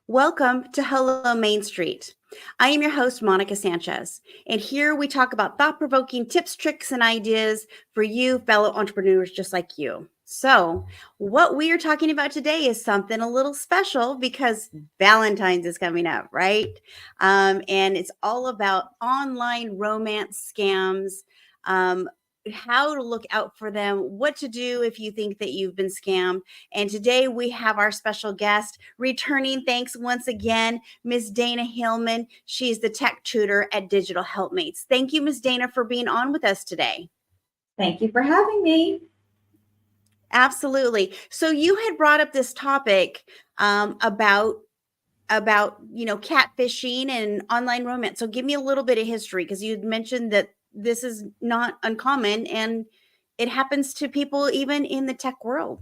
Welcome to Hello Main Street. I am your host, Monica Sanchez, and here we talk about thought-provoking tips, tricks, and ideas for you fellow entrepreneurs just like you. So, what we are talking about today is something a little special because Valentine's is coming up, right? And it's all about online romance scams, how to look out for them, what to do if you think that you've been scammed. And today we have our special guest returning. Thanks once again, Ms. Dana Hillman. She's the tech tutor at Digital Helpmates. Thank you, Ms. Dana, for being on with us today. Thank you for having me. Absolutely. So you had brought up this topic about catfishing and online romance. So give me a little bit of history, because you'd mentioned that this is not uncommon and it happens to people even in the tech world.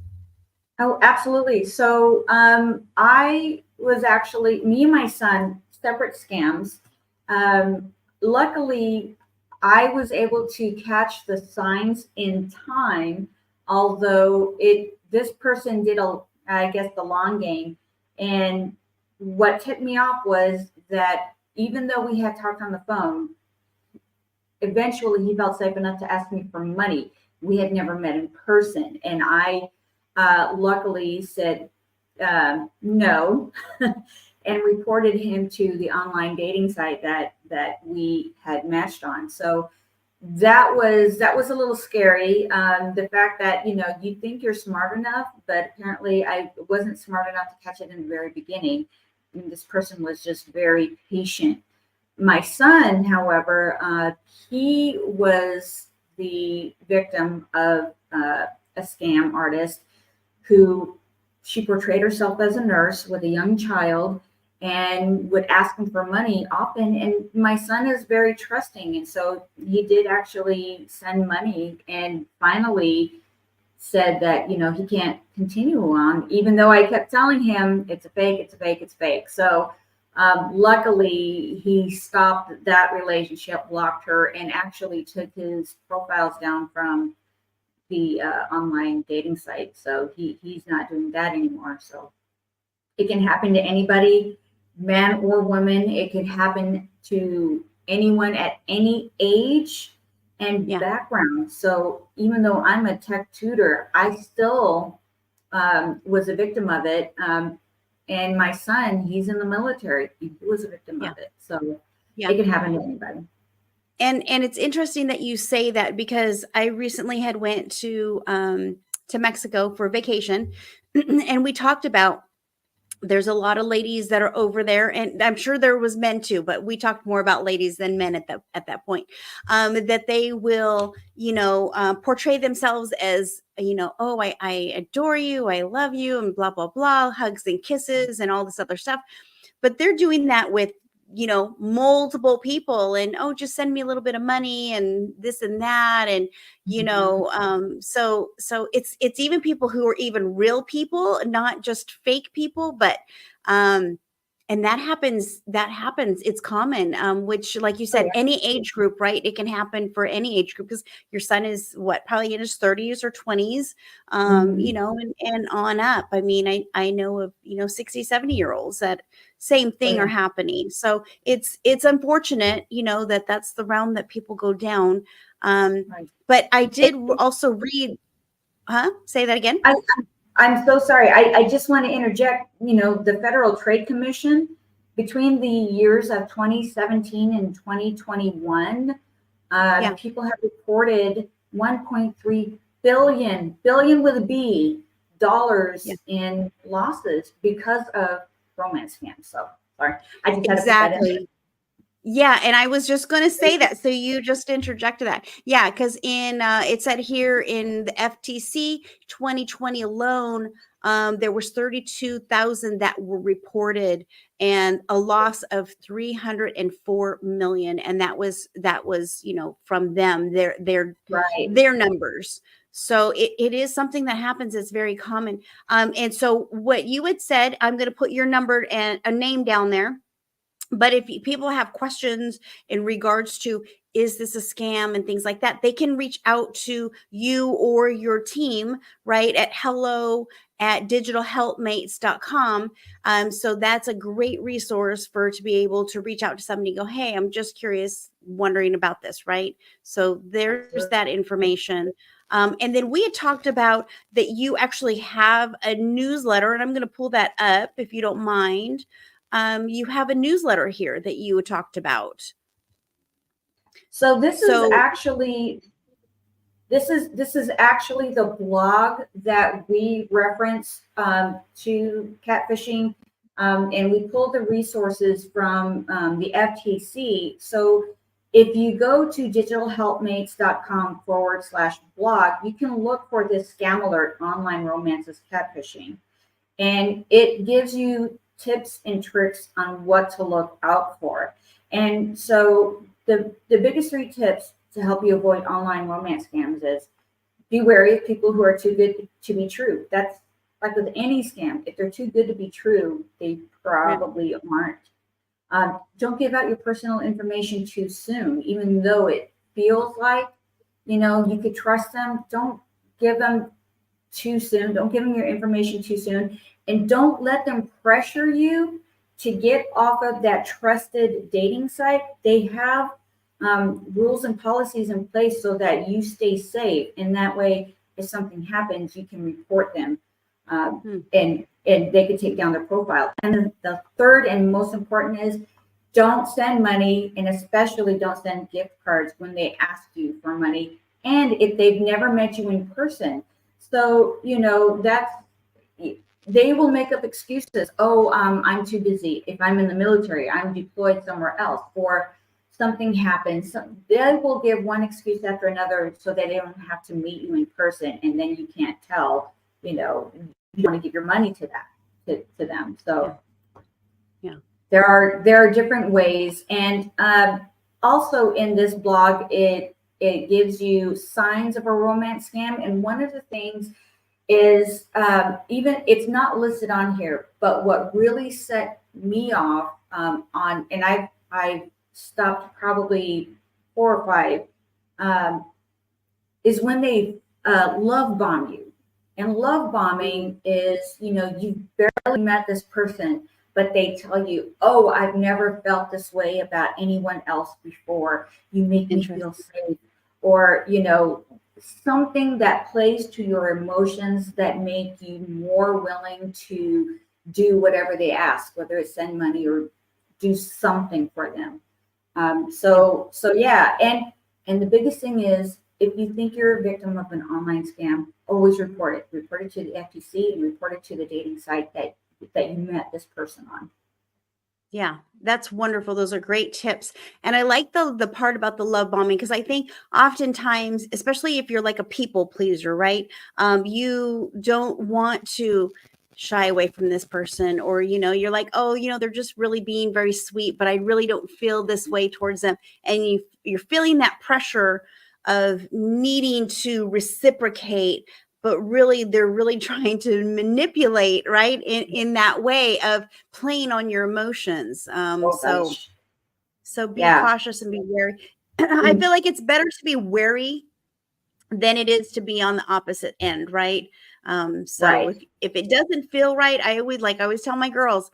Oh, absolutely. So I was actually, me and my son, separate scams. Luckily, I was able to catch the signs in time, although this person did, I guess, the long game. And what tipped me off was that even though we had talked on the phone, eventually he felt safe enough to ask me for money. We had never met in person. And I luckily said no and reported him to the online dating site that we had matched on. So that was a little scary. The fact that, you think you're smart enough, but apparently I wasn't smart enough to catch it in the very beginning. And this person was just very patient. My son, however, he was the victim of a scam artist who, she portrayed herself as a nurse with a young child and would ask him for money often. And my son is very trusting. And so he did actually send money and finally said that, he can't continue on, even though I kept telling him it's a fake, it's a fake, it's fake. So luckily he stopped that relationship, blocked her, and actually took his profiles down from the online dating site. So he's not doing that anymore. So it can happen to anybody, man or woman. It can happen to anyone at any age and background. So even though I'm a tech tutor, I still was a victim of it. And my son, he's in the military. He was a victim of it. So it can happen to anybody. And it's interesting that you say that, because I recently had went to Mexico for vacation, and we talked about, there's a lot of ladies that are over there, and I'm sure there was men too, but we talked more about ladies than men at that point. That they will, portray themselves as, oh, I adore you, I love you, and blah blah blah, hugs and kisses and all this other stuff. But they're doing that with, multiple people, and, oh, just send me a little bit of money and this and that. And, so it's even people who are even real people, not just fake people, but, and that happens. It's common, which, like you said, any age group, right? It can happen for any age group, because your son is probably in his 30s or 20s, and on up. I mean, I know of, 60, 70-year-olds that same thing are happening. So it's unfortunate, that's the realm that people go down. But I did also read, say that again. I'm so sorry. I just want to interject. The Federal Trade Commission, between the years of 2017 and 2021, people have reported 1.3 billion with a B, dollars in losses because of romance scams. So sorry, I just had to put that in. Yeah, and I was just going to say that. So you just interjected that. Yeah, because it said here in the FTC 2020 alone, there was 32,000 that were reported, and a loss of 304 million. And that was from them, their numbers. So it is something that happens. It's very common. And so what you had said, I'm going to put your number and a name down there. But if people have questions in regards to is this a scam and things like that, they can reach out to you or your team, right, at hello@digitalhelpmates.com. So that's a great resource to be able to reach out to somebody and go, hey, I'm just curious, wondering about this, right? So there's that information. And then we had talked about that you actually have a newsletter, and I'm going to pull that up if you don't mind. You have a newsletter here that you talked about. So this is actually the blog that we reference to catfishing, and we pulled the resources from the FTC. So if you go to digitalhelpmates.com/blog, you can look for this scam alert, online romances catfishing, and it gives you tips and tricks on what to look out for. And so the biggest 3 tips to help you avoid online romance scams is be wary of people who are too good to be true. That's like with any scam. If they're too good to be true, they probably aren't. Don't give out your personal information too soon, even though it feels like, you could trust them. Don't give them too soon. Don't give them your information too soon. And don't let them pressure you to get off of that trusted dating site. They have rules and policies in place so that you stay safe. And that way, if something happens, you can report them and they can take down their profile. And then the third and most important is don't send money, and especially don't send gift cards when they ask you for money. And if they've never met you in person. So, they will make up excuses. Oh, I'm too busy. If I'm in the military, I'm deployed somewhere else, or something happens. So they will give one excuse after another so that they don't have to meet you in person. And then you can't tell, you want to give your money to them. So yeah. There are different ways. And also in this blog, it gives you signs of a romance scam. And one of the things is even it's not listed on here, but what really set me off and I stopped probably 4 or 5 is when they love bomb you. And love bombing is, you barely met this person, but they tell you, oh, I've never felt this way about anyone else before. You make me feel safe. Or, something that plays to your emotions that make you more willing to do whatever they ask, whether it's send money or do something for them. So yeah. And the biggest thing is, if you think you're a victim of an online scam, always report it. Report it to the FTC and report it to the dating site that you met this person on. Yeah, that's wonderful. Those are great tips. And I like the part about the love bombing, because I think oftentimes, especially if you're like a people pleaser, right? You don't want to shy away from this person, or, you're like, oh, they're just really being very sweet, but I really don't feel this way towards them. And you're feeling that pressure of needing to reciprocate, but really they're really trying to manipulate, right, in that way of playing on your emotions. So be cautious and be wary. I feel like it's better to be wary than it is to be on the opposite end, right? So if it doesn't feel right, I always tell my girls,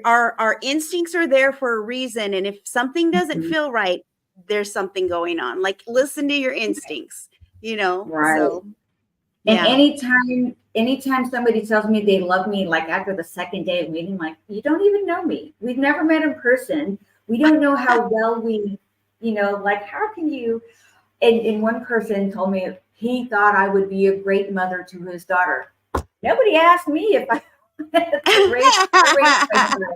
our instincts are there for a reason, and if something doesn't feel right, there's something going on. Like, listen to your instincts, Right. So and anytime somebody tells me they love me, like after the second day of meeting, like, you don't even know me. We've never met in person. We don't know how well we, like, how can you? And one person told me he thought I would be a great mother to his daughter. Nobody asked me if I raised my daughter.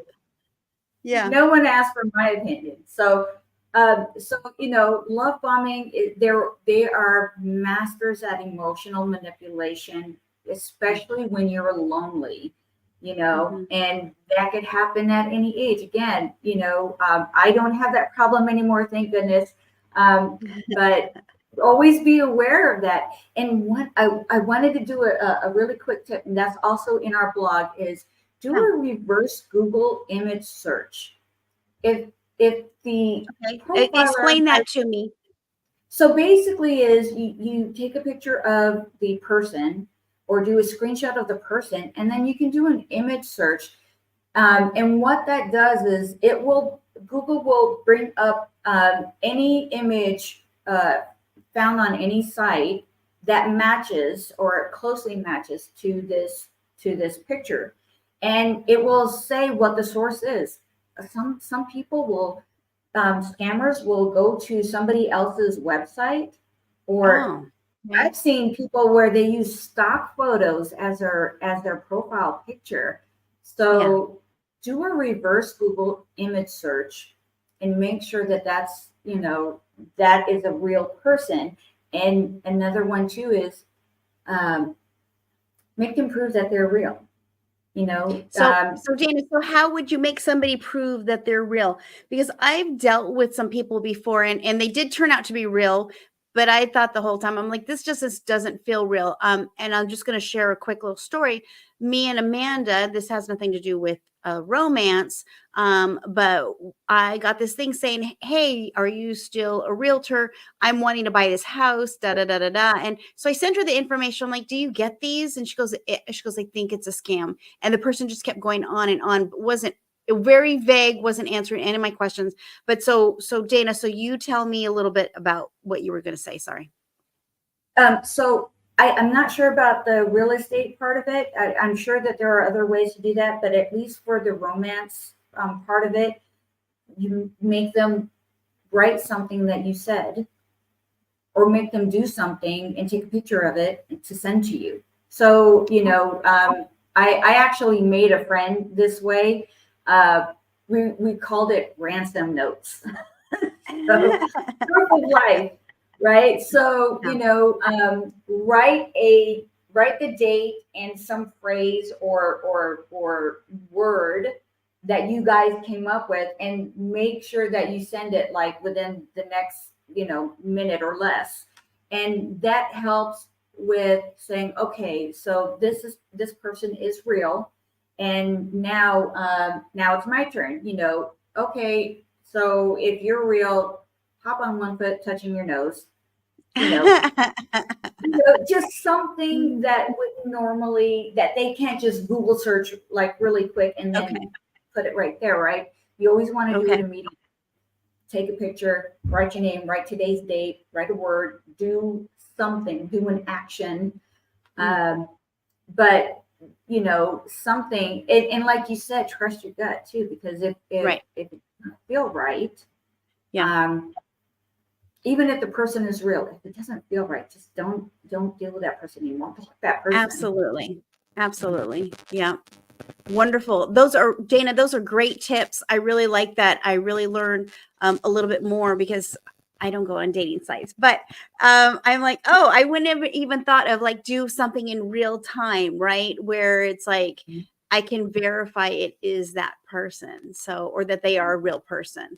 Yeah. No one asked for my opinion. So love bombing, they are masters at emotional manipulation, especially when you're lonely, and that could happen at any age. Again, I don't have that problem anymore, thank goodness. But always be aware of that. And what I wanted to do a really quick tip, and that's also in our blog, is do a reverse Google image search. If if the Okay. profiler Explain has, that to me. so basically is you take a picture of the person or do a screenshot of the person, and then you can do an image search. And what that does is Google will bring up any image found on any site that matches or closely matches to this picture, and it will say what the source is. Some people will scammers will go to somebody else's website, or Oh, okay. I've seen people where they use stock photos as their profile picture. Yeah. So do a reverse Google image search and make sure that that is a real person. And another one too is um, make them prove that they're real. You know, So Dana, so how would you make somebody prove that they're real? Because I've dealt with some people before, and they did turn out to be real, but I thought the whole time, I'm like, this doesn't feel real. And I'm just going to share a quick little story. Me and Amanda, this has nothing to do with romance, but I got this thing saying, "Hey, are you still a realtor? I'm wanting to buy this house." Da da da da da. And so I sent her the information. I'm like, "Do you get these?" And she goes, "I think it's a scam." And the person just kept going on and on, wasn't very vague, wasn't answering any of my questions. But so Dana, so you tell me a little bit about what you were going to say. Sorry. so I'm not sure about the real estate part of it. I'm sure that there are other ways to do that, but at least for the romance part of it, you make them write something that you said, or make them do something and take a picture of it to send to you. So, I actually made a friend this way. We called it ransom notes. So, proof of life, right? So, Yeah. write the date and some phrase or word that you guys came up with, and make sure that you send it like within the next minute or less. And that helps with saying, okay, so this person is real, and now it's my turn. Okay, so if you're real, hop on one foot touching your nose. you know just something that would normally, that they can't just Google search like really quick and then Okay. put it right there, right? You always want to do it Okay. immediately. Take a picture, write your name, write today's date, write a word, do something, do an action. But something, and like you said, trust your gut too, because Right. if it doesn't feel right, Yeah. even if the person is real, if it doesn't feel right, just don't deal with that person anymore. Block that person. Absolutely. Absolutely. Yeah. Wonderful. Those are, Dana, those are great tips. I really like that. I really learned a little bit more because I don't go on dating sites, but I'm like, oh, I wouldn't have even thought of like do something in real time, right? Where it's like I can verify it is that person. So, or that they are a real person.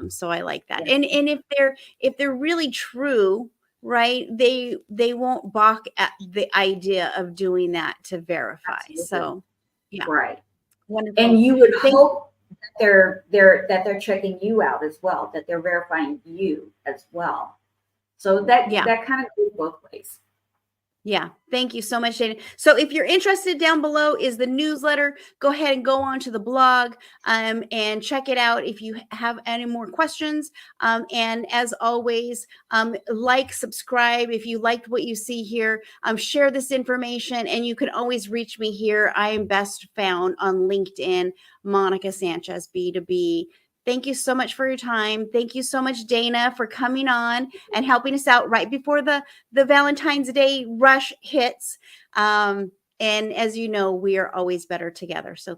So I like that. Yeah. And if they're really true, right, they won't balk at the idea of doing that to verify. Absolutely. So yeah, Right. wonderful. And you would Thank hope that they're checking you out as well, that they're verifying you as well. So that yeah. kind of goes both ways. Yeah. Thank you so much, Dana. So if you're interested, down below is the newsletter. Go ahead and go on to the blog and check it out if you have any more questions. And as always, like, subscribe if you liked what you see here. Share this information, and you can always reach me here. I am best found on LinkedIn, Monica Sanchez, B2B. Thank you so much for your time. Thank you so much, Dana, for coming on and helping us out right before the Valentine's Day rush hits. And as you know, we are always better together. So